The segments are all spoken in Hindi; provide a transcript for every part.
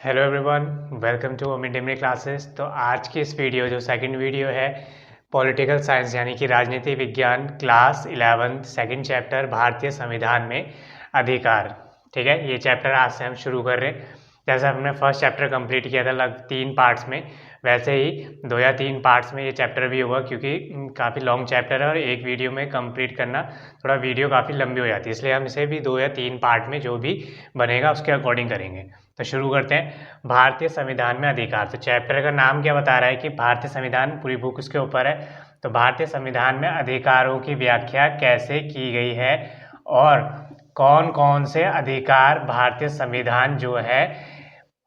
Hello everyone, welcome to mid day meal classes. तो आज की इस वीडियो जो सेकंड वीडियो है पॉलिटिकल साइंस यानी कि राजनीति विज्ञान क्लास 11 सेकंड चैप्टर भारतीय संविधान में अधिकार। ठीक है, ये चैप्टर आज से हम शुरू कर रहे हैं। जैसे हमने फर्स्ट चैप्टर कंप्लीट किया था लग 3 पार्ट्स में, वैसे ही 2 या 3 पार्ट्स में ये चैप्टर भी होगा, क्योंकि काफ़ी लॉन्ग चैप्टर है और एक वीडियो में कंप्लीट करना थोड़ा वीडियो काफ़ी लंबी हो जाती है, इसलिए हम इसे भी 2 या 3 पार्ट में जो भी बनेगा उसके अकॉर्डिंग करेंगे। तो शुरू करते हैं। भारतीय संविधान में अधिकार। तो चैप्टर का नाम क्या बता रहा है कि भारतीय संविधान, पूरी बुक उसके ऊपर है। तो भारतीय संविधान में अधिकारों की व्याख्या कैसे की गई है और कौन कौन से अधिकार भारतीय संविधान जो है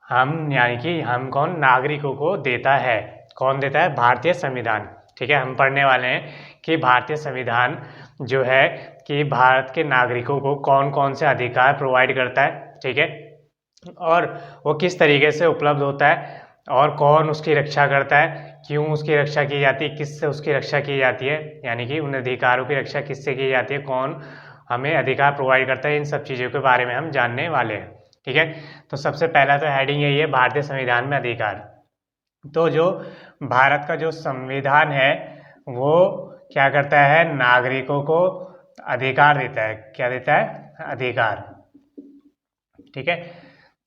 हम यानी कि हम कौन नागरिकों को देता है। कौन देता है? भारतीय संविधान। ठीक है, हम पढ़ने वाले हैं कि भारतीय संविधान जो है कि भारत के नागरिकों को कौन कौन से अधिकार प्रोवाइड करता है। ठीक है, और वो किस तरीके से उपलब्ध होता है और कौन उसकी रक्षा करता है, क्यों उसकी रक्षा की जाती है, किससे उसकी रक्षा की जाती है, यानी कि उन अधिकारों की रक्षा किससे की जाती है, कौन हमें अधिकार प्रोवाइड करता है। इन सब चीज़ों के बारे में हम जानने वाले हैं। ठीक है, तो सबसे पहला तो हेडिंग यही है, भारतीय संविधान में अधिकार। तो जो भारत का जो संविधान है वो क्या करता है? नागरिकों को अधिकार देता है। क्या देता है? अधिकार। ठीक है,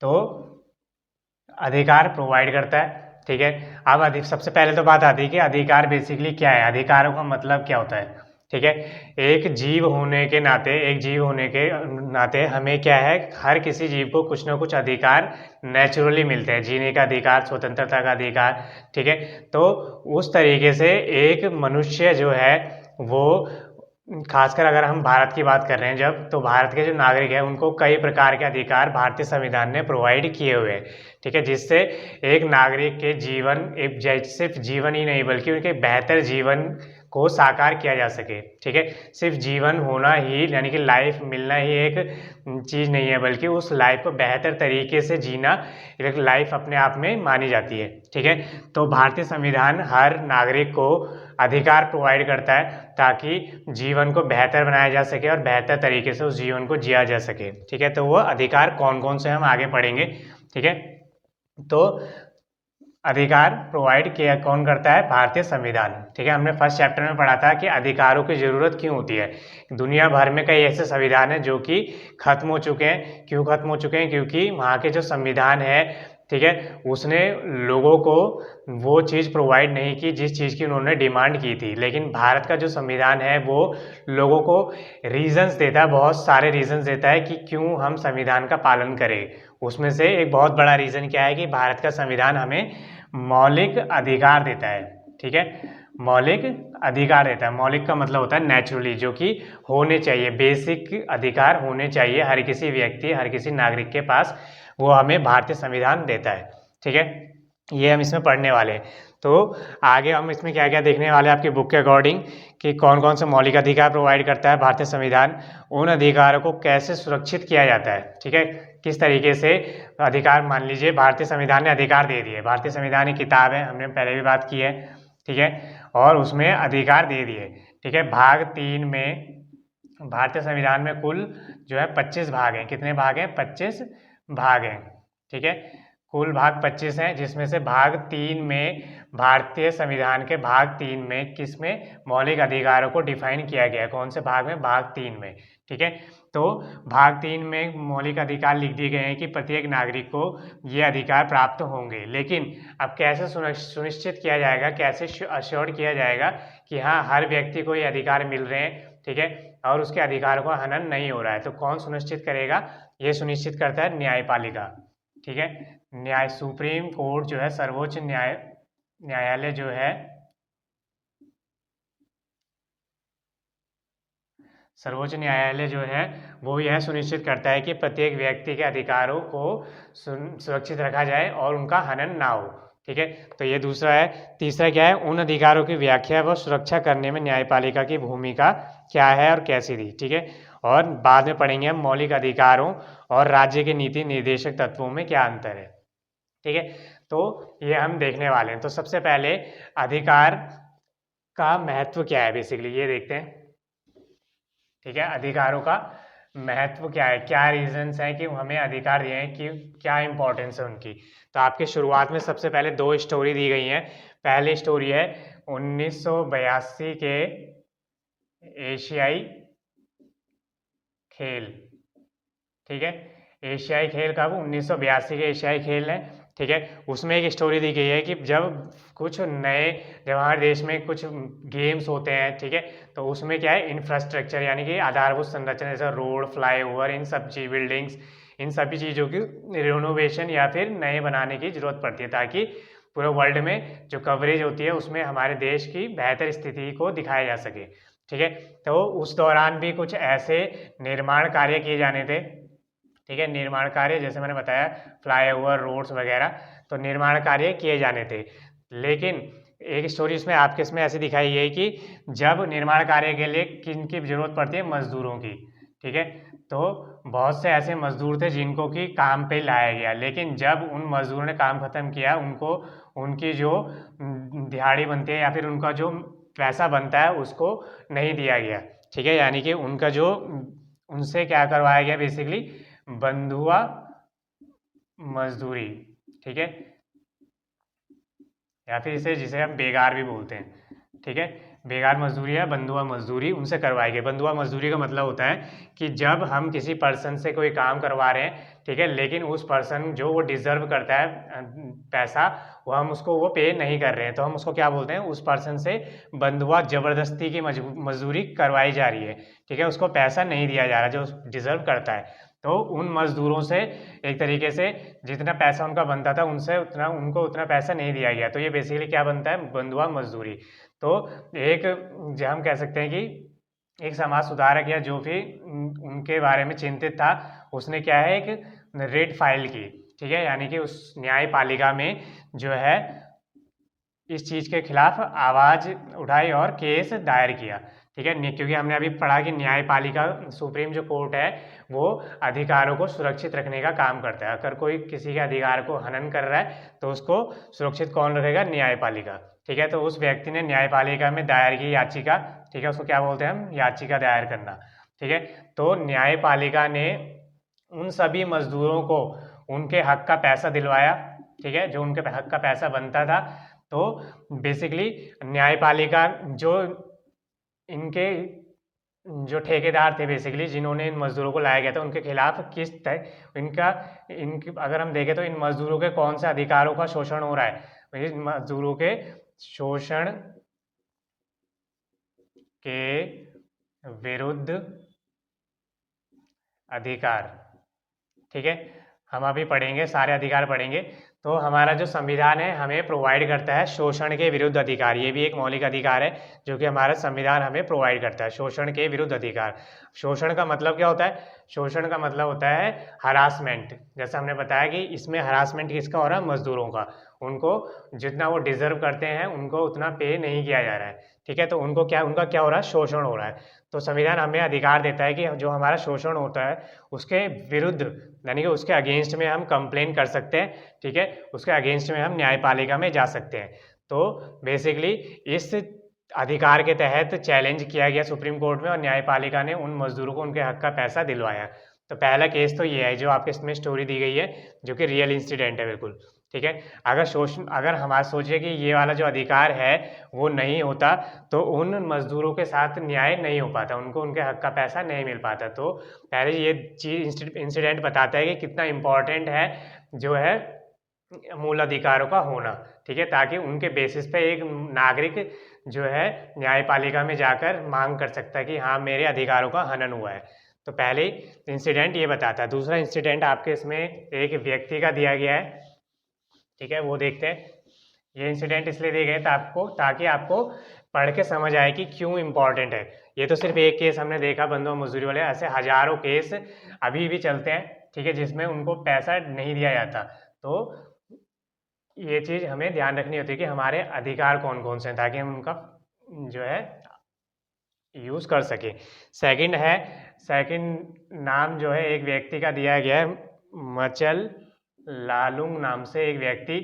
तो अधिकार प्रोवाइड करता है। ठीक है, अब सबसे पहले तो बात आती है कि अधिकार बेसिकली क्या है, अधिकारों का मतलब क्या होता है। ठीक है, एक जीव होने के नाते हमें क्या है, हर किसी जीव को कुछ ना कुछ अधिकार नेचुरली मिलते हैं। जीने का अधिकार, स्वतंत्रता का अधिकार। ठीक है, तो उस तरीके से एक मनुष्य जो है वो, खासकर अगर हम भारत की बात कर रहे हैं जब, तो भारत के जो नागरिक हैं उनको कई प्रकार के अधिकार भारतीय संविधान ने प्रोवाइड किए हुए हैं। ठीक है, जिससे एक नागरिक के जीवन, एक सिर्फ जीवन ही नहीं बल्कि उनके बेहतर जीवन को साकार किया जा सके। ठीक है, सिर्फ जीवन होना ही यानी कि लाइफ मिलना ही एक चीज़ नहीं है, बल्कि उस लाइफ को बेहतर तरीके से जीना एक लाइफ अपने आप में मानी जाती है। ठीक है, तो भारतीय संविधान हर नागरिक को अधिकार प्रोवाइड करता है ताकि जीवन को बेहतर बनाया जा सके और बेहतर तरीके से उस जीवन को जिया जा सके। ठीक है, तो वो अधिकार कौन कौन से हम आगे पढ़ेंगे। ठीक है, तो अधिकार प्रोवाइड किया कौन करता है? भारतीय संविधान। ठीक है, हमने फर्स्ट चैप्टर में पढ़ा था कि अधिकारों की जरूरत क्यों होती है। दुनिया भर में कई ऐसे संविधान हैं जो कि खत्म हो चुके हैं। क्यों खत्म हो चुके हैं? क्योंकि वहाँ के जो संविधान है, ठीक है, उसने लोगों को वो चीज़ प्रोवाइड नहीं की जिस चीज़ की उन्होंने डिमांड की थी। लेकिन भारत का जो संविधान है वो लोगों को रीजंस देता है, बहुत सारे रीजंस देता है कि क्यों हम संविधान का पालन करें। उसमें से एक बहुत बड़ा रीज़न क्या है कि भारत का संविधान हमें मौलिक अधिकार देता है। ठीक है, मौलिक अधिकार देता है। मौलिक का मतलब होता है नेचुरली, जो कि होने चाहिए, बेसिक अधिकार होने चाहिए हर किसी व्यक्ति, हर किसी नागरिक के पास, वो हमें भारतीय संविधान देता है। ठीक है, ये हम इसमें पढ़ने वाले हैं। तो आगे हम इसमें क्या क्या देखने वाले हैं आपकी बुक के अकॉर्डिंग, कि कौन कौन से मौलिक अधिकार प्रोवाइड करता है भारतीय संविधान, उन अधिकारों को कैसे सुरक्षित किया जाता है। ठीक है, किस तरीके से अधिकार, मान लीजिए भारतीय संविधान ने अधिकार दे दिए, भारतीय संविधान एक किताब है, हमने पहले भी बात की है। ठीक है, और उसमें अधिकार दे दिए। ठीक है, भाग 3 में भारतीय संविधान में कुल जो है 25 भाग हैं। कितने भाग हैं? 25 भाग हैं। ठीक है, कुल भाग 25 हैं, जिसमें से भाग 3 में, भारतीय संविधान के भाग 3 में किसमें मौलिक अधिकारों को डिफाइन किया गया है। कौन से भाग में? भाग 3 में। ठीक है, तो भाग 3 में मौलिक अधिकार लिख दिए गए हैं कि प्रत्येक नागरिक को ये अधिकार प्राप्त होंगे। लेकिन अब कैसे सुनिश्चित किया जाएगा, कैसे अश्योर किया जाएगा कि हाँ हर व्यक्ति को ये अधिकार मिल रहे हैं। ठीक है, और उसके अधिकारों का हनन नहीं हो रहा है। तो कौन सुनिश्चित करेगा? ये सुनिश्चित करता है न्यायपालिका। ठीक है, न्याय, सुप्रीम कोर्ट जो है, सर्वोच्च न्यायालय जो है, सर्वोच्च न्यायालय जो है वो यह सुनिश्चित करता है कि प्रत्येक व्यक्ति के अधिकारों को सुरक्षित रखा जाए और उनका हनन ना हो। ठीक है, तो ये दूसरा है। तीसरा क्या है? उन अधिकारों की व्याख्या व सुरक्षा करने में न्यायपालिका की भूमिका क्या है और कैसी थी। ठीक है, और बाद में पढ़ेंगे हम मौलिक अधिकारों और राज्य के नीति निर्देशक तत्वों में क्या अंतर है। ठीक है, तो ये हम देखने वाले हैं। तो सबसे पहले अधिकार का महत्व क्या है बेसिकली, ये देखते हैं। ठीक है, अधिकारों का महत्व क्या है, क्या रीजंस है कि हमें अधिकार दिए हैं, कि क्या इंपॉर्टेंस है उनकी। तो आपके शुरुआत में सबसे पहले दो स्टोरी दी गई हैं। पहली स्टोरी है 1982 के एशियाई खेल। ठीक है, एशियाई खेल कब, 1982 के एशियाई खेल हैं। ठीक है, उसमें एक स्टोरी दी गई है कि जब कुछ नए, जब हमारे देश में कुछ गेम्स होते हैं, ठीक है, तो उसमें क्या है, इंफ्रास्ट्रक्चर यानी कि आधारभूत संरचना जैसे रोड, फ्लाईओवर, इन सब चीज, बिल्डिंग्स, इन सभी चीज़ों की रिनोवेशन या फिर नए बनाने की जरूरत पड़ती है, ताकि पूरे वर्ल्ड में जो कवरेज होती है उसमें हमारे देश की बेहतर स्थिति को दिखाया जा सके। ठीक है, तो उस दौरान भी कुछ ऐसे निर्माण कार्य किए जाने थे। ठीक है, निर्माण कार्य जैसे मैंने बताया, फ्लाईओवर, रोड्स वगैरह, तो निर्माण कार्य किए जाने थे। लेकिन एक स्टोरी इसमें आपके इसमें ऐसी दिखाई है कि जब निर्माण कार्य के लिए किन की जरूरत पड़ती है, मजदूरों की। ठीक है, तो बहुत से ऐसे मजदूर थे जिनको कि काम पे लाया गया, लेकिन जब उन मजदूरों ने काम खत्म किया, उनको उनकी जो दिहाड़ी बनती है या फिर उनका जो पैसा बनता है उसको नहीं दिया गया। ठीक है, यानी कि उनका जो, उनसे क्या करवाया गया, बेसिकली बंधुआ मजदूरी। ठीक है, या फिर इसे, जिसे हम बेगार भी बोलते हैं। ठीक है, बेगार मजदूरी या बंधुआ मजदूरी उनसे करवाई गई। बंधुआ मजदूरी का मतलब होता है कि जब हम किसी पर्सन से कोई काम करवा रहे हैं, ठीक है, लेकिन उस पर्सन जो वो डिजर्व करता है पैसा, वो हम उसको वो पे नहीं कर रहे हैं, तो हम उसको क्या बोलते हैं, उस पर्सन से बंधुआ जबरदस्ती की मजदूरी करवाई जा रही है। ठीक है, उसको पैसा नहीं दिया जा रहा जो डिजर्व करता है। तो उन मजदूरों से एक तरीके से जितना पैसा उनका बनता था, उनसे उतना, उनको उतना पैसा नहीं दिया गया, तो ये बेसिकली क्या बनता है, बंधुआ मजदूरी। तो एक, जो हम कह सकते हैं कि एक समाज सुधारक या जो भी उनके बारे में चिंतित था, उसने क्या है, एक रेड फाइल की। ठीक है, यानी कि उस न्यायपालिका में जो है इस चीज़ के खिलाफ आवाज़ उठाई और केस दायर किया। ठीक है, क्योंकि हमने अभी पढ़ा कि न्यायपालिका, सुप्रीम जो कोर्ट है, वो अधिकारों को सुरक्षित रखने का काम करता है। अगर कोई किसी के अधिकार को हनन कर रहा है तो उसको सुरक्षित कौन रखेगा, न्यायपालिका। ठीक है, तो उस व्यक्ति ने न्यायपालिका में दायर की याचिका। ठीक है, उसको क्या बोलते हैं हम, याचिका दायर करना। ठीक है, तो न्यायपालिका ने उन सभी मजदूरों को उनके हक का पैसा दिलवाया। ठीक है, जो उनके हक का पैसा बनता था। तो बेसिकली न्यायपालिका जो इनके जो ठेकेदार थे, बेसिकली जिन्होंने इन मजदूरों को लाया गया था, उनके खिलाफ किस तरह इनका, इनकी अगर हम देखें तो इन मजदूरों के कौन से अधिकारों का शोषण हो रहा है, इन मजदूरों के शोषण के विरुद्ध अधिकार। ठीक है, हम अभी पढ़ेंगे, सारे अधिकार पढ़ेंगे। तो हमारा जो संविधान है हमें प्रोवाइड करता है शोषण के विरुद्ध अधिकार। ये भी एक मौलिक अधिकार है जो कि हमारा संविधान हमें प्रोवाइड करता है, शोषण के विरुद्ध अधिकार। शोषण का मतलब क्या होता है, शोषण का मतलब होता है हरासमेंट। जैसे हमने बताया कि इसमें हरासमेंट किसका हो रहा है, मजदूरों का। उनको जितना वो डिजर्व करते हैं उनको उतना पे नहीं किया जा रहा है। ठीक है, तो उनको क्या, उनका क्या हो रहा है, शोषण हो रहा है। तो संविधान हमें अधिकार देता है कि जो हमारा शोषण होता है उसके विरुद्ध, यानी कि उसके अगेंस्ट में हम कंप्लेन कर सकते हैं। ठीक है, उसके अगेंस्ट में हम न्यायपालिका में जा सकते हैं। तो बेसिकली इस अधिकार के तहत चैलेंज किया गया सुप्रीम कोर्ट में, और न्यायपालिका ने उन मजदूरों को उनके हक का पैसा दिलवाया। तो पहला केस तो ये है जो आपके इसमें स्टोरी दी गई है, जो कि रियल इंसिडेंट है बिल्कुल। ठीक है, अगर हमारा सोचिए कि ये वाला जो अधिकार है वो नहीं होता, तो उन मजदूरों के साथ न्याय नहीं हो पाता, उनको उनके हक का पैसा नहीं मिल पाता। तो पहले ये चीज, इंसिडेंट बताता है कि कितना इम्पोर्टेंट है जो है मूल अधिकारों का होना। ठीक है, ताकि उनके बेसिस पे एक नागरिक जो है न्यायपालिका में जाकर मांग कर सकता है कि हाँ, मेरे अधिकारों का हनन हुआ है। तो पहले इंसिडेंट ये बताता है। दूसरा इंसिडेंट आपके इसमें एक व्यक्ति का दिया गया है। ठीक है, वो देखते हैं। ये इंसिडेंट इसलिए दिए गए ताकि आपको पढ़ के समझ आए कि क्यों इम्पोर्टेंट है। ये तो सिर्फ एक केस हमने देखा, बंधुआ मजदूरी वाले, ऐसे हजारों केस अभी भी चलते हैं। ठीक है, जिसमें उनको पैसा नहीं दिया जाता। तो ये चीज़ हमें ध्यान रखनी होती है कि हमारे अधिकार कौन कौन से हैं, ताकि हम उनका जो है यूज कर सके। सेकंड नाम जो है एक व्यक्ति का दिया गया है, मचल लालुंग नाम से एक व्यक्ति,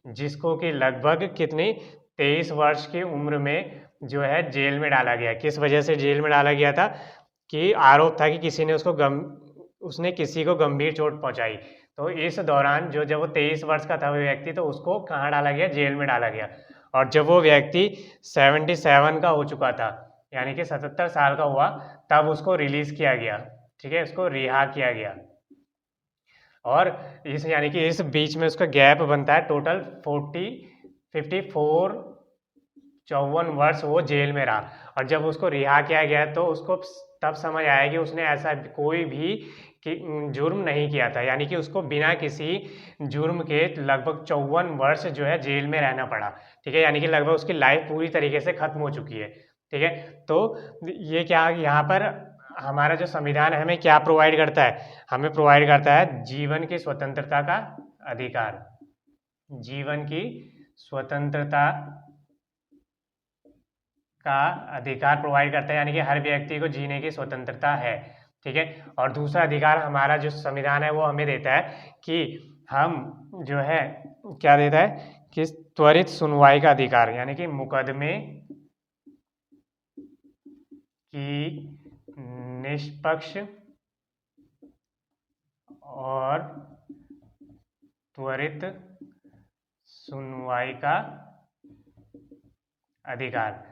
जिसको कि लगभग कितनी 23 वर्ष की उम्र में जो है जेल में डाला गया। किस वजह से जेल में डाला गया था, कि आरोप था कि किसी ने उसने किसी को गंभीर चोट पहुंचाई। तो इस दौरान जब वो 23 वर्ष का था वो व्यक्ति, तो उसको कहाँ डाला गया, जेल में डाला गया। और जब वो व्यक्ति 77 का हो चुका था, यानी कि 77 साल का हुआ, तब उसको रिलीज किया गया। ठीक है, उसको रिहा किया गया। और इस यानी कि इस बीच में उसका गैप बनता है टोटल 54 वर्ष वो जेल में रहा। और जब उसको रिहा किया गया तो उसको तब समझ आया कि उसने ऐसा कोई भी जुर्म नहीं किया था, यानी कि उसको बिना किसी जुर्म के लगभग 54 वर्ष जो है जेल में रहना पड़ा। ठीक है, यानी कि लगभग उसकी लाइफ पूरी तरीके से खत्म हो चुकी है। ठीक है, तो ये क्या यहाँ पर हमारा जो संविधान है हमें क्या प्रोवाइड करता है, हमें प्रोवाइड करता है जीवन की स्वतंत्रता का अधिकार। जीवन की स्वतंत्रता का अधिकार प्रोवाइड करता है, यानी कि हर व्यक्ति को जीने की स्वतंत्रता है। ठीक है, और दूसरा अधिकार हमारा जो संविधान है वो हमें देता है कि हम जो है क्या देता है कि त्वरित सुनवाई का अधिकार, यानी कि मुकदमे की निष्पक्ष और त्वरित सुनवाई का अधिकार।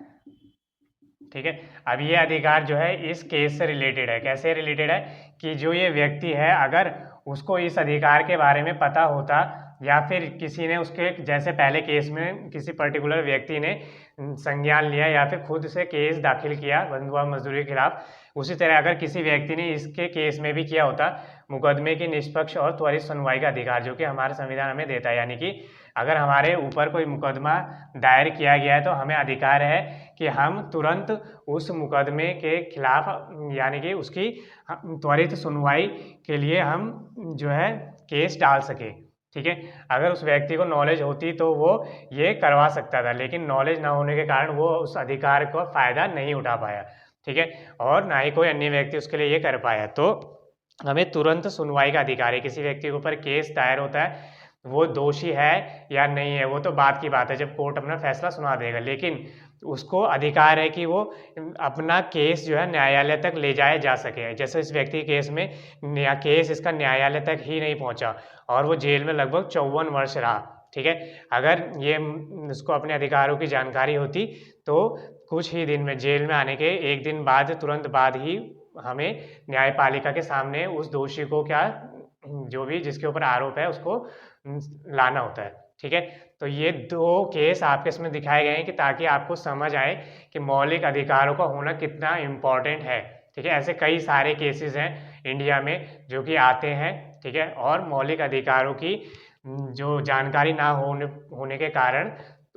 ठीक है, अब ये अधिकार जो है इस केस से रिलेटेड है। कैसे रिलेटेड है कि जो ये व्यक्ति है, अगर उसको इस अधिकार के बारे में पता होता, या फिर किसी ने उसके जैसे पहले केस में किसी पर्टिकुलर व्यक्ति ने संज्ञान लिया या फिर खुद से केस दाखिल किया बंधुआ मजदूरी के खिलाफ, उसी तरह अगर किसी व्यक्ति ने इसके केस में भी किया होता, मुकदमे की निष्पक्ष और त्वरित सुनवाई का अधिकार जो कि हमारा संविधान हमें देता है। यानी कि अगर हमारे ऊपर कोई मुकदमा दायर किया गया है तो हमें अधिकार है कि हम तुरंत उस मुकदमे के खिलाफ, यानी कि उसकी त्वरित सुनवाई के लिए हम जो है केस डाल सके। ठीक है, अगर उस व्यक्ति को नॉलेज होती तो वो ये करवा सकता था, लेकिन नॉलेज ना होने के कारण वो उस अधिकार का फायदा नहीं उठा पाया। ठीक है, और ना ही कोई अन्य व्यक्ति उसके लिए ये कर पाया। तो हमें तुरंत सुनवाई का अधिकार है। किसी व्यक्ति के ऊपर केस दायर होता है, वो दोषी है या नहीं है वो तो बात की बात है, जब कोर्ट अपना फैसला सुना देगा, लेकिन उसको अधिकार है कि वो अपना केस जो है न्यायालय तक ले जाया जा सके। जैसे इस व्यक्ति के केस में केस इसका न्यायालय तक ही नहीं पहुंचा और वो जेल में लगभग 54 वर्ष रहा। ठीक है, अगर ये उसको अपने अधिकारों की जानकारी होती तो कुछ ही दिन में, जेल में आने के एक दिन बाद, तुरंत बाद ही हमें न्यायपालिका के सामने उस दोषी को क्या, जो भी जिसके ऊपर आरोप है उसको लाना होता है। ठीक है, तो ये दो केस आपके इसमें दिखाए गए हैं कि ताकि आपको समझ आए कि मौलिक अधिकारों का होना कितना इम्पोर्टेंट है। ठीक है, ऐसे कई सारे केसेस हैं इंडिया में जो कि आते हैं। ठीक है, और मौलिक अधिकारों की जो जानकारी ना होने के कारण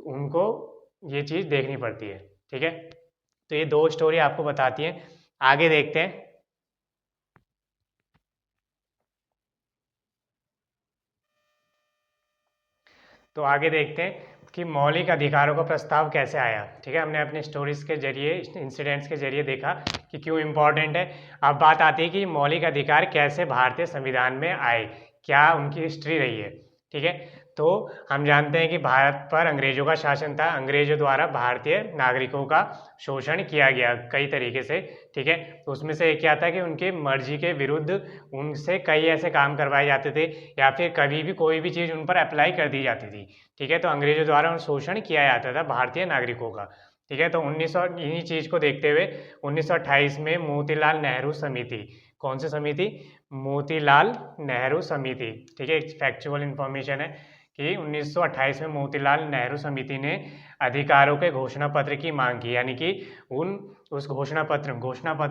उनको ये चीज़ देखनी पड़ती है। ठीक है, तो ये दो स्टोरी आपको बताती हैं। आगे देखते हैं। तो आगे देखते हैं कि मौलिक अधिकारों का प्रस्ताव कैसे आया। ठीक है, हमने अपने स्टोरीज के जरिए, इंसिडेंट्स के जरिए देखा कि क्यों इम्पोर्टेंट है। अब बात आती है कि मौलिक अधिकार कैसे भारतीय संविधान में आए, क्या उनकी हिस्ट्री रही है। ठीक है, तो हम जानते हैं कि भारत पर अंग्रेजों का शासन था। अंग्रेजों द्वारा भारतीय नागरिकों का शोषण किया गया कई तरीके से। ठीक है, तो उसमें से क्या था कि उनकी मर्जी के विरुद्ध उनसे कई ऐसे काम करवाए जाते थे, या फिर कभी भी कोई भी चीज़ उन पर अप्लाई कर दी जाती थी। ठीक है, तो अंग्रेजों द्वारा शोषण किया जाता था भारतीय नागरिकों का। ठीक है, तो 1900 इन्हीं चीज़ को देखते हुए 1928 में मोतीलाल नेहरू समिति, कौन सी समिति, मोतीलाल नेहरू समिति। ठीक है, एक फैक्चुअल इंफॉर्मेशन है कि 1928 में मोतीलाल नेहरू समिति ने अधिकारों के घोषणा पत्र की मांग की। यानी कि उस घोषणा पत्र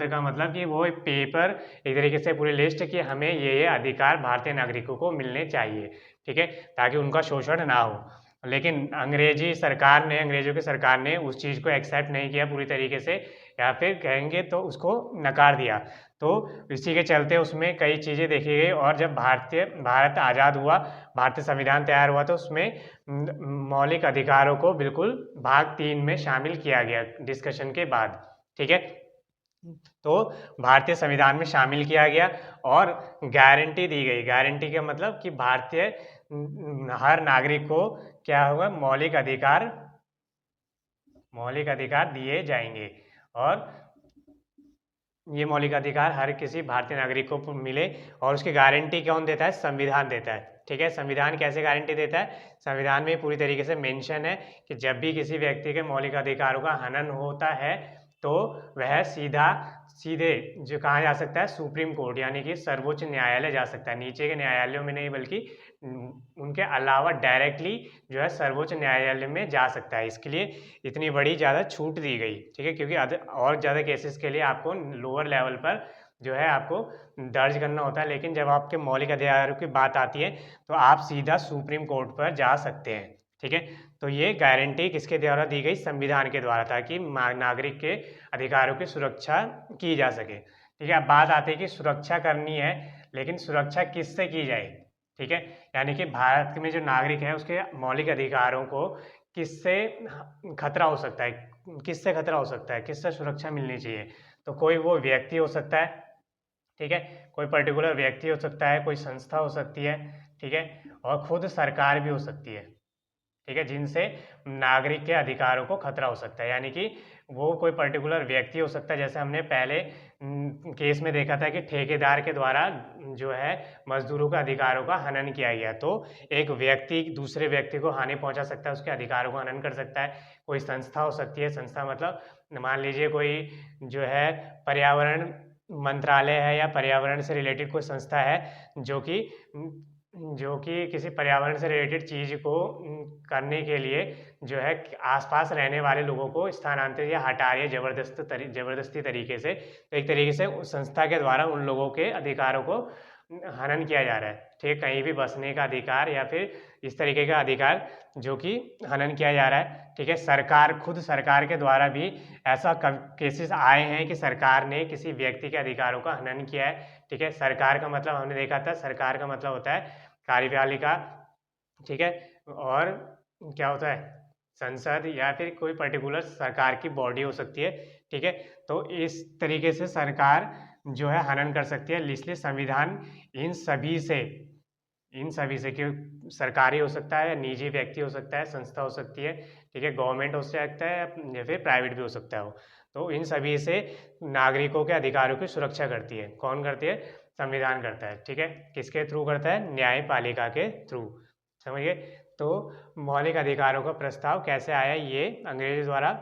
का मतलब कि वो एक पेपर, एक तरीके से पूरी लिस्ट कि हमें ये अधिकार भारतीय नागरिकों को मिलने चाहिए। ठीक है, ताकि उनका शोषण ना हो। लेकिन अंग्रेजों की सरकार ने उस चीज़ को एक्सेप्ट नहीं किया पूरी तरीके से, या फिर कहेंगे तो उसको नकार दिया। तो इसी के चलते उसमें कई चीज़ें देखी गई, और जब भारत आज़ाद हुआ, भारतीय संविधान तैयार हुआ, तो उसमें मौलिक अधिकारों को बिल्कुल भाग 3 में शामिल किया गया डिस्कशन के बाद। ठीक है, तो भारतीय संविधान में शामिल किया गया और गारंटी दी गई। गारंटी का मतलब कि भारतीय हर नागरिक को क्या होगा, मौलिक अधिकार दिए जाएंगे। और ये मौलिक अधिकार हर किसी भारतीय नागरिक को मिले, और उसकी गारंटी कौन देता है? संविधान देता है। ठीक है, संविधान कैसे गारंटी देता है? संविधान में पूरी तरीके से मेंशन है कि जब भी किसी व्यक्ति के मौलिक अधिकारों का हनन होता है तो वह सीधे जो कहाँ जा सकता है? सुप्रीम कोर्ट यानी कि सर्वोच्च न्यायालय जा सकता है। नीचे के न्यायालयों में नहीं बल्कि उनके अलावा डायरेक्टली जो है सर्वोच्च न्यायालय में जा सकता है। इसके लिए इतनी बड़ी ज़्यादा छूट दी गई। ठीक है, क्योंकि और ज़्यादा केसेस के लिए आपको लोअर लेवल पर जो है आपको दर्ज करना होता है, लेकिन जब आपके मौलिक अधिकारों की बात आती है तो आप सीधा सुप्रीम कोर्ट पर जा सकते हैं। ठीक है, तो ये गारंटी किसके द्वारा दी गई? संविधान के द्वारा, ताकि नागरिक के अधिकारों की सुरक्षा की जा सके। ठीक है, अब बात आती है कि सुरक्षा करनी है, लेकिन सुरक्षा किससे की जाए? ठीक है, यानी कि भारत में जो नागरिक है उसके मौलिक अधिकारों को किससे खतरा हो सकता है? किससे खतरा हो सकता है? किससे सुरक्षा मिलनी चाहिए? तो कोई वो व्यक्ति हो सकता है, ठीक है, कोई पर्टिकुलर व्यक्ति हो सकता है, कोई संस्था हो सकती है, ठीक है, और खुद सरकार भी हो सकती है। ठीक है, जिनसे नागरिक के अधिकारों को खतरा हो सकता है। यानी कि वो कोई पर्टिकुलर व्यक्ति हो सकता है, जैसे हमने पहले केस में देखा था कि ठेकेदार के द्वारा जो है मजदूरों के अधिकारों का हनन किया गया, तो एक व्यक्ति दूसरे व्यक्ति को हानि पहुंचा सकता है, उसके अधिकारों को हनन कर सकता है। कोई संस्था हो सकती है, संस्था मतलब मान लीजिए कोई जो है पर्यावरण मंत्रालय है या पर्यावरण से रिलेटेड कोई संस्था है जो कि किसी पर्यावरण से रिलेटेड चीज़ को करने के लिए जो है आसपास रहने वाले लोगों को स्थानांतरित या हटा रही है जबरदस्ती तरीके से। तो एक तरीके से उस संस्था के द्वारा उन लोगों के अधिकारों को हनन किया जा रहा है। ठीक है, कहीं भी बसने का अधिकार या फिर इस तरीके का अधिकार जो कि हनन किया जा रहा है। ठीक है, सरकार के द्वारा भी ऐसा केसेस आए हैं कि सरकार ने किसी व्यक्ति के अधिकारों का हनन किया है। ठीक है, सरकार का मतलब हमने देखा था, सरकार का मतलब होता है कार्यपालिका। ठीक है, और क्या होता है? संसद या फिर कोई पर्टिकुलर सरकार की बॉडी हो सकती है। ठीक है, तो इस तरीके से सरकार जो है हनन कर सकती है। इसलिए संविधान इन सभी से कि सरकारी हो सकता है, निजी व्यक्ति हो सकता है, संस्था हो सकती है, ठीक है, गवर्नमेंट हो सकता है या फिर प्राइवेट भी हो सकता है वो, तो इन सभी से नागरिकों के अधिकारों की सुरक्षा करती है। कौन करती है? संविधान करता है। ठीक है, किसके थ्रू करता है? न्यायपालिका के थ्रू। समझिए, तो मौलिक अधिकारों का प्रस्ताव कैसे आया? ये अंग्रेजों द्वारा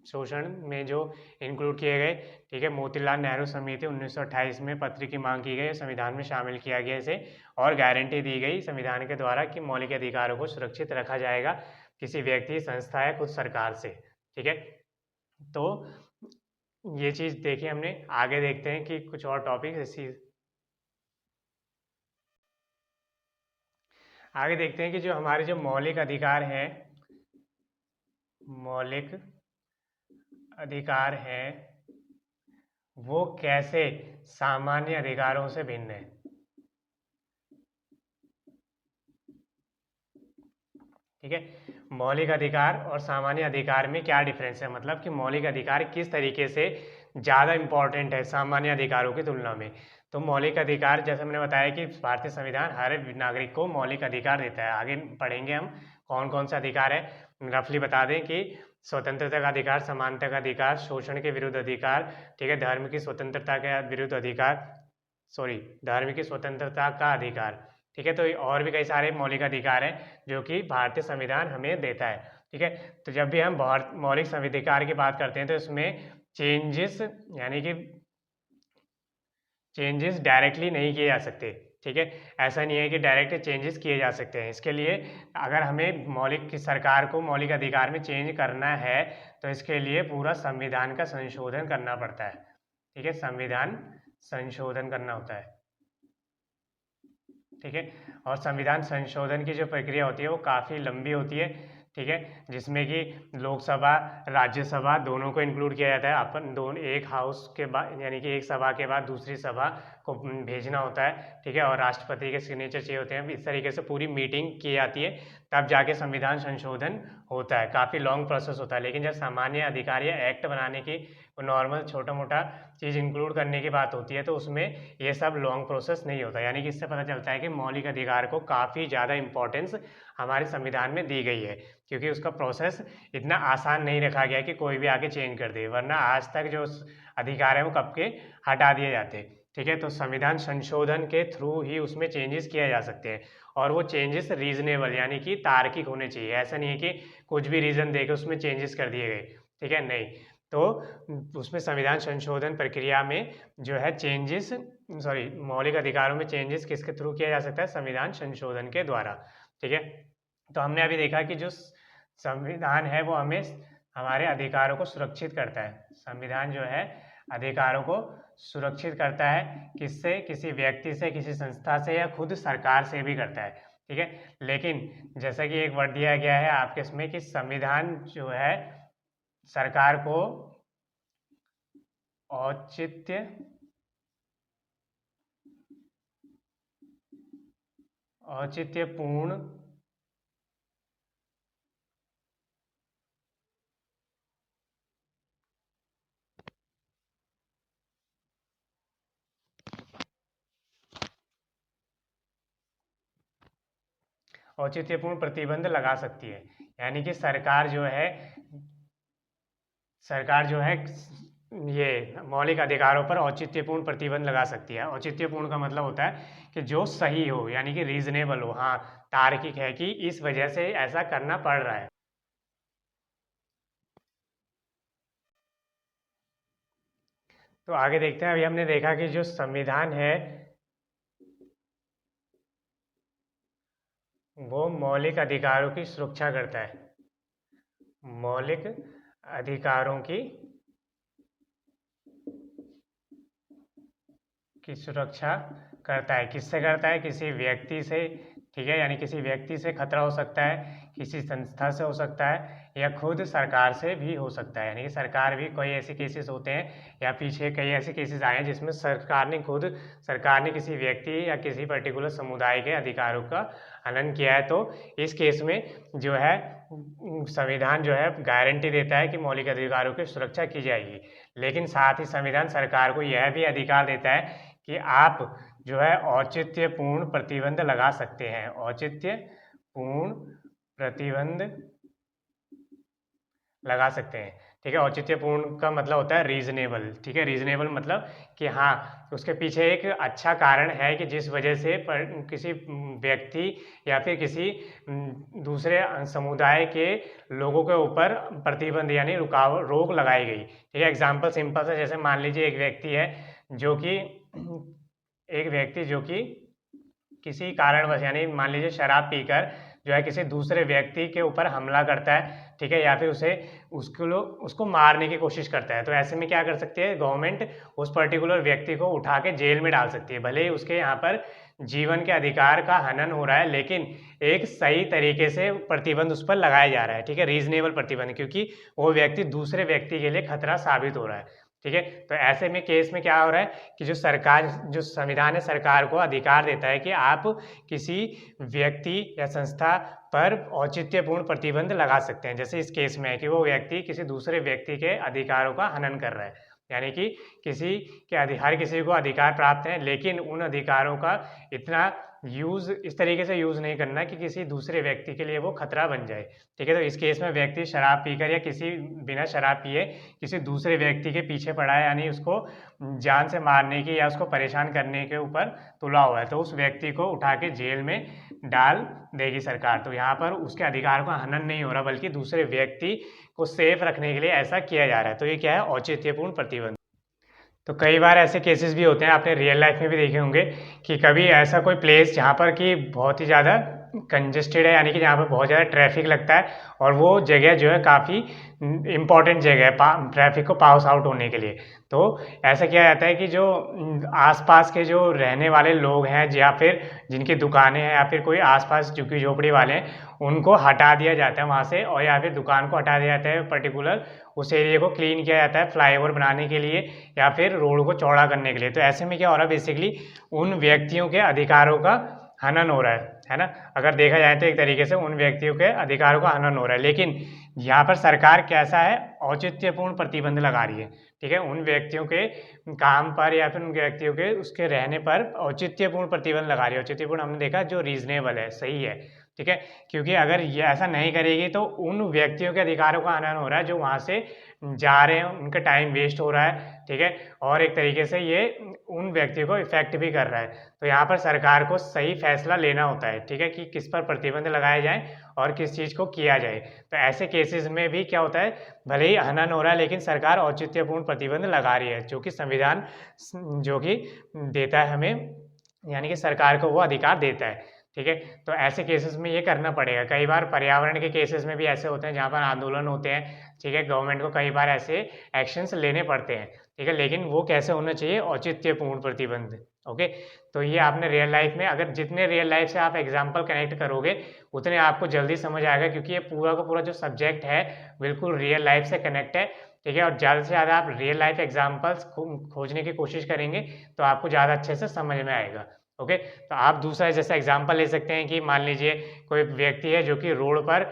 शोषण में जो इंक्लूड किए गए। ठीक है, मोतीलाल नेहरू समिति 1928 में पत्र की मांग की गई, संविधान में शामिल किया गया इसे, और गारंटी दी गई संविधान के द्वारा कि मौलिक अधिकारों को सुरक्षित रखा जाएगा किसी व्यक्ति, संस्था या खुद सरकार से। ठीक है, तो ये चीज़ देखी हमने। आगे देखते हैं कि कुछ और टॉपिक आगे देखते हैं कि जो हमारे जो मौलिक अधिकार हैं, मौलिक अधिकार हैं वो कैसे सामान्य अधिकारों से भिन्न है। ठीक है, मौलिक अधिकार और सामान्य अधिकार में क्या डिफरेंस है? मतलब कि मौलिक अधिकार किस तरीके से ज़्यादा इम्पोर्टेंट है सामान्य अधिकारों की तुलना में। तो मौलिक अधिकार, जैसे मैंने बताया कि भारतीय संविधान हर नागरिक को मौलिक अधिकार देता है। आगे पढ़ेंगे हम कौन कौन से अधिकार है। रफली बता दें कि स्वतंत्रता का अधिकार, समानता का अधिकार, शोषण के विरुद्ध अधिकार, ठीक है, धर्म की स्वतंत्रता के विरुद्ध अधिकार, धर्म की स्वतंत्रता का अधिकार। ठीक है, तो और भी कई सारे मौलिक अधिकार हैं जो कि भारतीय संविधान हमें देता है। ठीक है, तो जब भी हम मौलिक संविधान की बात करते हैं तो इसमें चेंजेस यानी कि चेंजेस डायरेक्टली नहीं किए जा सकते। ठीक है, ऐसा नहीं है कि डायरेक्ट चेंजेस किए जा सकते हैं। इसके लिए अगर हमें सरकार को मौलिक अधिकार में चेंज करना है तो इसके लिए पूरा संविधान का संशोधन करना पड़ता है। ठीक है, संविधान संशोधन करना होता है। ठीक है, और संविधान संशोधन की जो प्रक्रिया होती है वो काफ़ी लंबी होती है। ठीक है, जिसमें कि लोकसभा राज्यसभा दोनों को इंक्लूड किया जाता है। अपन दोनों एक हाउस के बाद यानी कि एक सभा के बाद दूसरी सभा को भेजना होता है। ठीक है, और राष्ट्रपति के सिग्नेचर चाहिए होते हैं। इस तरीके से पूरी मीटिंग की जाती है, तब जाके संविधान संशोधन होता है। काफ़ी लॉन्ग प्रोसेस होता है। लेकिन जब सामान्य अधिकार या एक्ट बनाने की वो नॉर्मल छोटा मोटा चीज़ इंक्लूड करने की बात होती है, तो उसमें ये सब लॉन्ग प्रोसेस नहीं होता। यानी कि इससे पता चलता है कि मौलिक अधिकार को काफ़ी ज़्यादा इंपॉर्टेंस हमारे संविधान में दी गई है, क्योंकि उसका प्रोसेस इतना आसान नहीं रखा गया कि कोई भी आके चेंज कर दे, वरना आज तक जो अधिकार है वो कब के हटा दिए जाते। ठीक है, तो संविधान संशोधन के थ्रू ही उसमें चेंजेस किए जा सकते हैं, और वो चेंजेस रीजनेबल यानी कि तार्किक होने चाहिए। ऐसा नहीं है कि कुछ भी रीज़न देकर उसमें चेंजेस कर दिए गए। ठीक है, नहीं, तो उसमें संविधान संशोधन प्रक्रिया में जो है चेंजेस, सॉरी, मौलिक अधिकारों में चेंजेस किसके थ्रू किया जा सकता है? संविधान संशोधन के द्वारा। ठीक है, तो हमने अभी देखा कि जो संविधान है वो हमें हमारे अधिकारों को सुरक्षित करता है। संविधान जो है अधिकारों को सुरक्षित करता है, किससे? किसी व्यक्ति से, किसी संस्था से, या खुद सरकार से भी करता है। ठीक है, लेकिन जैसा कि एक वर्ड दिया गया है आपके इसमें कि संविधान जो है सरकार को औचित्यपूर्ण प्रतिबंध लगा सकती है। यानी कि सरकार जो है ये मौलिक अधिकारों पर औचित्यपूर्ण प्रतिबंध लगा सकती है। औचित्यपूर्ण का मतलब होता है कि जो सही हो, यानी कि रीजनेबल हो, हाँ, तार्किक है कि इस वजह से ऐसा करना पड़ रहा है। तो आगे देखते हैं। अभी हमने देखा कि जो संविधान है वो मौलिक अधिकारों की सुरक्षा करता है। मौलिक अधिकारों की सुरक्षा करता है। किससे करता है? किसी व्यक्ति से। ठीक है, यानी किसी व्यक्ति से खतरा हो सकता है, किसी संस्था से हो सकता है, या खुद सरकार से भी हो सकता है। यानी कि सरकार भी, कोई ऐसे केसेस होते हैं या पीछे कई ऐसे केसेस आए हैं जिसमें सरकार ने किसी व्यक्ति या किसी पर्टिकुलर समुदाय के अधिकारों का हनन किया है। तो इस केस में जो है संविधान जो है गारंटी देता है कि मौलिक अधिकारों की सुरक्षा की जाएगी, लेकिन साथ ही संविधान सरकार को यह भी अधिकार देता है कि आप जो है औचित्यपूर्ण प्रतिबंध लगा सकते हैं। औचित्यपूर्ण प्रतिबंध लगा सकते हैं। ठीक है, औचित्यपूर्ण का मतलब होता है रीजनेबल। ठीक है, रीजनेबल मतलब कि हाँ, उसके पीछे एक अच्छा कारण है कि जिस वजह से किसी व्यक्ति या फिर किसी दूसरे समुदाय के लोगों के ऊपर प्रतिबंध यानी रोक लगाई गई। ठीक है, एग्जाम्पल सिंपल से, जैसे मान लीजिए एक व्यक्ति जो कि किसी कारणवश, यानी मान लीजिए शराब पीकर जो है किसी दूसरे व्यक्ति के ऊपर हमला करता है। ठीक है, या फिर उसको मारने की कोशिश करता है। तो ऐसे में क्या कर सकती है गवर्नमेंट? उस पर्टिकुलर व्यक्ति को उठा के जेल में डाल सकती है। भले ही उसके यहाँ पर जीवन के अधिकार का हनन हो रहा है, लेकिन एक सही तरीके से प्रतिबंध उस पर लगाया जा रहा है। ठीक है, रीजनेबल प्रतिबंध, क्योंकि वो व्यक्ति दूसरे व्यक्ति के लिए खतरा साबित हो रहा है। ठीक है, तो ऐसे में केस में क्या हो रहा है कि जो संविधान है सरकार को अधिकार देता है कि आप किसी व्यक्ति या संस्था पर औचित्यपूर्ण प्रतिबंध लगा सकते हैं। जैसे इस केस में है कि वो व्यक्ति किसी दूसरे व्यक्ति के अधिकारों का हनन कर रहा है, यानी कि हर किसी को अधिकार प्राप्त है, लेकिन उन अधिकारों का इतना इस तरीके से यूज नहीं करना कि किसी दूसरे व्यक्ति के लिए वो खतरा बन जाए। ठीक है, तो इस केस में व्यक्ति शराब पीकर या किसी बिना शराब पिए किसी दूसरे व्यक्ति के पीछे पड़ा है, यानी उसको जान से मारने की या उसको परेशान करने के ऊपर तुला हुआ है, तो उस व्यक्ति को उठा के जेल में डाल देगी सरकार। तो यहाँ पर उसके अधिकार का हनन नहीं हो रहा, बल्कि दूसरे व्यक्ति को सेफ रखने के लिए ऐसा किया जा रहा है। तो ये क्या है? औचित्यपूर्ण प्रतिबंध। तो कई बार ऐसे केसेस भी होते हैं, आपने रियल लाइफ में भी देखे होंगे कि कभी ऐसा कोई प्लेस जहाँ पर कि बहुत ही ज़्यादा कंजेस्टेड है, यानी कि जहाँ पर बहुत ज़्यादा ट्रैफिक लगता है, और वो जगह जो है काफ़ी इम्पॉर्टेंट जगह है ट्रैफिक को पास आउट होने के लिए। तो ऐसा किया जाता है कि जो आसपास के जो रहने वाले लोग हैं या फिर जिनकी दुकानें हैं या फिर कोई आसपास झुग्गी झोपड़ी वाले हैं, उनको हटा दिया जाता है वहाँ से, और या फिर दुकान को हटा दिया जाता है, पर्टिकुलर उस एरिया को क्लीन किया जाता है फ्लाईओवर बनाने के लिए या फिर रोड को चौड़ा करने के लिए। तो ऐसे में क्या हो रहा है? बेसिकली उन व्यक्तियों के अधिकारों का हनन हो रहा है। है ना। अगर देखा जाए तो एक तरीके से उन व्यक्तियों के अधिकारों का हनन हो रहा है, लेकिन यहाँ पर सरकार कैसा है, औचित्यपूर्ण प्रतिबंध लगा रही है, ठीक है। उन व्यक्तियों के काम पर या फिर उन व्यक्तियों के उसके रहने पर औचित्यपूर्ण प्रतिबंध लगा रही है। औचित्यपूर्ण हमने देखा जो रीजनेबल है, सही है, ठीक है। क्योंकि अगर ये ऐसा नहीं करेगी तो उन व्यक्तियों के अधिकारों का हनन हो रहा है जो वहाँ से जा रहे हैं, उनका टाइम वेस्ट हो रहा है, ठीक है। और एक तरीके से ये उन व्यक्तियों को इफेक्ट भी कर रहा है। तो यहाँ पर सरकार को सही फैसला लेना होता है, ठीक है, कि किस पर प्रतिबंध लगाए जाए और किस चीज़ को किया जाए। तो ऐसे केसेस में भी क्या होता है, भले ही हनन हो रहा है लेकिन सरकार औचित्यपूर्ण प्रतिबंध लगा रही है, जो कि संविधान जो कि देता है हमें, यानी कि सरकार को वो अधिकार देता है, ठीक है। तो ऐसे केसेस में ये करना पड़ेगा। कई बार पर्यावरण के केसेस में भी ऐसे होते हैं जहाँ पर आंदोलन होते हैं, ठीक है, गवर्नमेंट को कई बार ऐसे एक्शंस लेने पड़ते हैं, ठीक है, लेकिन वो कैसे होना चाहिए, औचित्यपूर्ण प्रतिबंध। ओके, तो ये आपने रियल लाइफ में, अगर जितने रियल लाइफ से आप एग्जाम्पल कनेक्ट करोगे उतने आपको जल्दी समझ आएगा, क्योंकि ये पूरा का पूरा जो सब्जेक्ट है बिल्कुल रियल लाइफ से कनेक्ट है, ठीक है। और ज़्यादा से ज़्यादा आप रियल लाइफ एग्जाम्पल्स खोजने की कोशिश करेंगे तो आपको ज़्यादा अच्छे से समझ में आएगा। ओके, तो आप दूसरा जैसा एग्जाम्पल ले सकते हैं कि मान लीजिए कोई व्यक्ति है जो कि रोड पर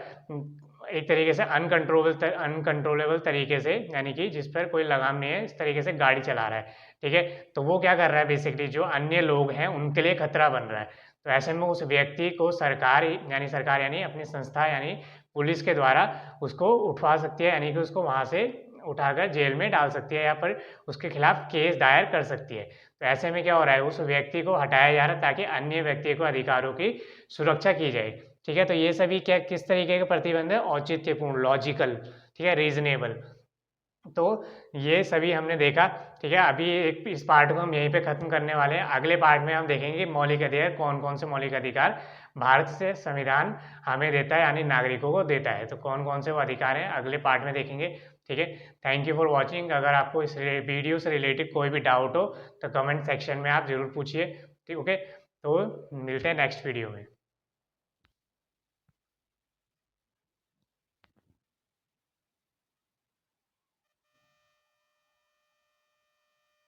एक तरीके से अनकंट्रोलेबल तरीके से, यानी कि जिस पर कोई लगाम नहीं है, इस तरीके से गाड़ी चला रहा है, ठीक है। तो वो क्या कर रहा है, बेसिकली जो अन्य लोग हैं उनके लिए खतरा बन रहा है। तो ऐसे में उस व्यक्ति को सरकार यानी अपनी संस्था यानी पुलिस के द्वारा उसको उठवा सकती है, यानी कि उसको वहाँ से उठाकर जेल में डाल सकती है या फिर उसके खिलाफ केस दायर कर सकती है। तो ऐसे में क्या हो रहा है, उस व्यक्ति को हटाया जा रहा है ताकि अन्य व्यक्ति को अधिकारों की सुरक्षा की जाए, ठीक है। तो ये सभी क्या किस तरीके के प्रतिबंध है, औचित्यपूर्ण, लॉजिकल, ठीक है, रीजनेबल। तो ये सभी हमने देखा, ठीक है। अभी एक इस पार्ट को हम यहीं पे खत्म करने वाले हैं। अगले पार्ट में हम देखेंगे मौलिक अधिकार कौन कौन से मौलिक अधिकार भारत से संविधान हमें देता है, यानी नागरिकों को देता है। तो कौन कौन से वो अधिकार हैं अगले पार्ट में देखेंगे, ठीक है। Thank you for watching. अगर आपको इस वीडियो से रिलेटेड कोई भी डाउट हो तो कमेंट सेक्शन में आप जरूर पूछिए, ठीक, ओके। तो मिलते हैं नेक्स्ट वीडियो में।